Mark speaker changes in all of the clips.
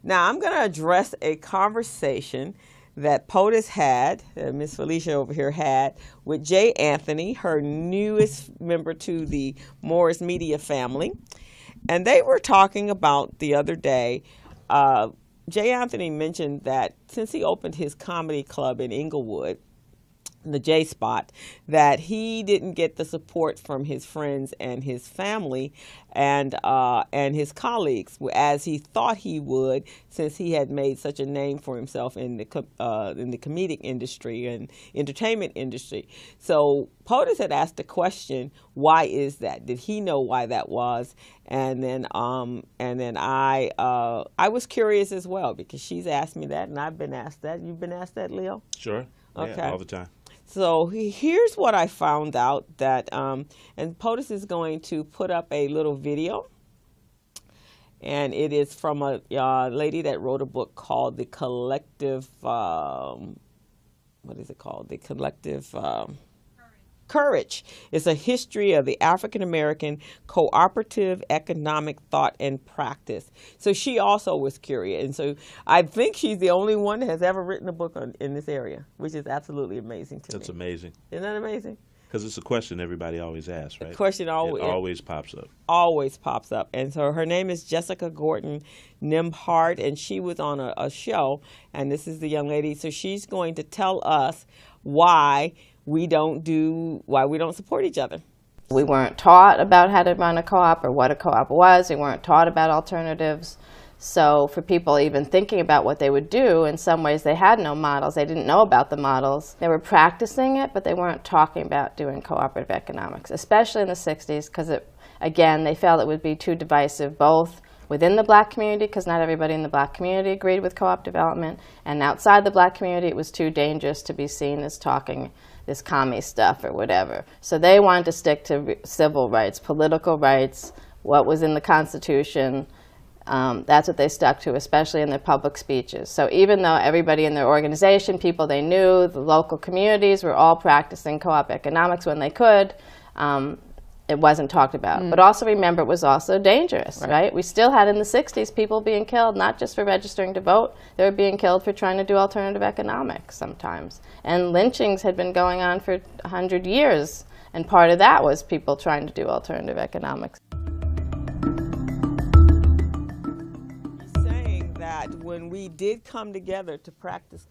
Speaker 1: Now I'm going to address a conversation that POTUS had, Miss Felicia over here had, with Jay Anthony, her newest member to the Morris Media family. And they were talking about the other day, Jay Anthony mentioned that since he opened his comedy club in Inglewood, the J Spot, that he didn't get the support from his friends and his family and his colleagues as he thought he would, since he had made such a name for himself in the comedic industry and entertainment industry. So POTUS had asked the question, why is that? Did he know why that was? And then I was curious as well, because she's asked me that and I've been asked that. You've been asked that, Leo?
Speaker 2: Sure.
Speaker 1: Okay.
Speaker 2: Yeah, all the time.
Speaker 1: So here's what I found out, that, and POTUS is going to put up a little video, and it is from a lady that wrote a book called The Collective, what is it called? The Collective Courage. It's a history of the African American cooperative economic thought and practice. So she also was curious, and so I think she's the only one that has ever written a book in this area, which is absolutely amazing to me.
Speaker 2: That's amazing.
Speaker 1: Isn't that amazing?
Speaker 2: Because it's a question everybody always asks, right?
Speaker 1: The question
Speaker 2: always pops up.
Speaker 1: Always pops up. And so her name is Jessica Gordon Nembhard, and she was on a show, and this is the young lady. So she's going to tell us why we don't support each other.
Speaker 3: We weren't taught about how to run a co-op or what a co-op was. We weren't taught about alternatives. So for people even thinking about what they would do, in some ways they had no models. They didn't know about the models. They were practicing it, but they weren't talking about doing cooperative economics, especially in the 60s, because again, they felt it would be too divisive, both within the black community, because not everybody in the black community agreed with co-op development, and outside the black community it was too dangerous to be seen as talking this commie stuff or whatever. So they wanted to stick to civil rights, political rights, what was in the Constitution. That's what they stuck to, especially in their public speeches. So even though everybody in their organization, people they knew, the local communities were all practicing co-op economics when they could, it wasn't talked about. But also remember, it was also dangerous, right? We still had in the 60s people being killed, not just for registering to vote, they were being killed for trying to do alternative economics sometimes. And lynchings had been going on for 100 years, and part of that was people trying to do alternative economics.
Speaker 1: Saying that when we did come together to practice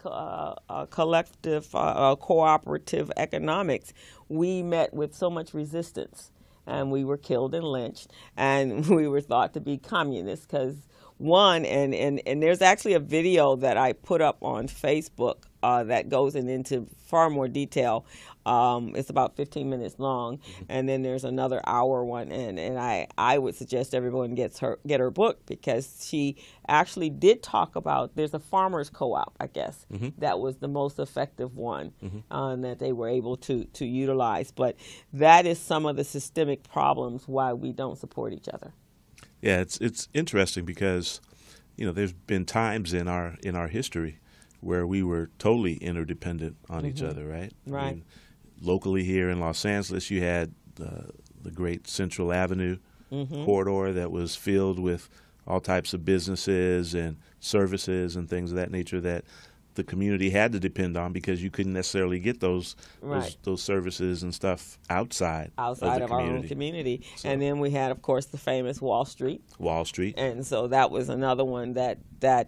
Speaker 1: collective, cooperative economics, we met with so much resistance. And we were killed and lynched, and we were thought to be communists because and there's actually a video that I put up on Facebook that goes into far more detail. It's about 15 minutes long, and then there's another hour one, and I would suggest everyone get her book, because she actually did talk about, there's a farmers co-op, I guess, that was the most effective one that they were able to utilize. But that is some of the systemic problems why we don't support each other.
Speaker 2: Yeah, it's interesting because, there's been times in our history where we were totally interdependent on each other, right?
Speaker 1: Right.
Speaker 2: I mean, locally here in Los Angeles, you had the great Central Avenue corridor that was filled with all types of businesses and services and things of that nature that the community had to depend on, because you couldn't necessarily get those services and stuff outside of
Speaker 1: our own community. So. And then we had, of course, the famous Wall Street. And so that was another one that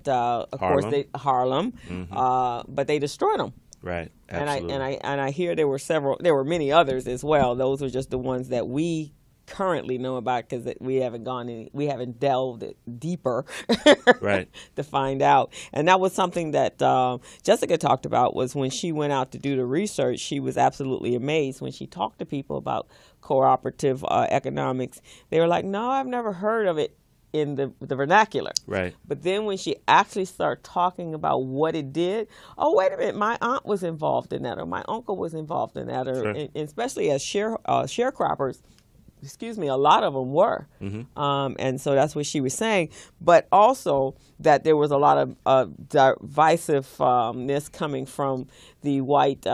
Speaker 1: of course, Harlem, but they destroyed them.
Speaker 2: Right. Absolutely.
Speaker 1: And I hear there were many others as well. Those were just the ones that we currently know about, because we haven't delved deeper to find out. And that was something that Jessica talked about, was when she went out to do the research, she was absolutely amazed when she talked to people about cooperative economics. They were like, no, I've never heard of it in the vernacular.
Speaker 2: Right.
Speaker 1: But then when she actually started talking about what it did, oh, wait a minute, my aunt was involved in that, or my uncle was involved in that, or especially as sharecroppers, a lot of them were. And so that's what she was saying. But also that there was a lot of divisiveness coming from the white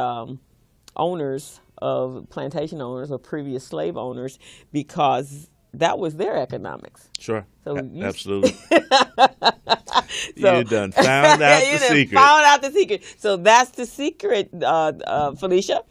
Speaker 1: owners of plantation owners or previous slave owners, because that was their economics.
Speaker 2: Sure.
Speaker 1: So
Speaker 2: absolutely. You done found out the secret.
Speaker 1: Found out the secret. So that's the secret, Felicia.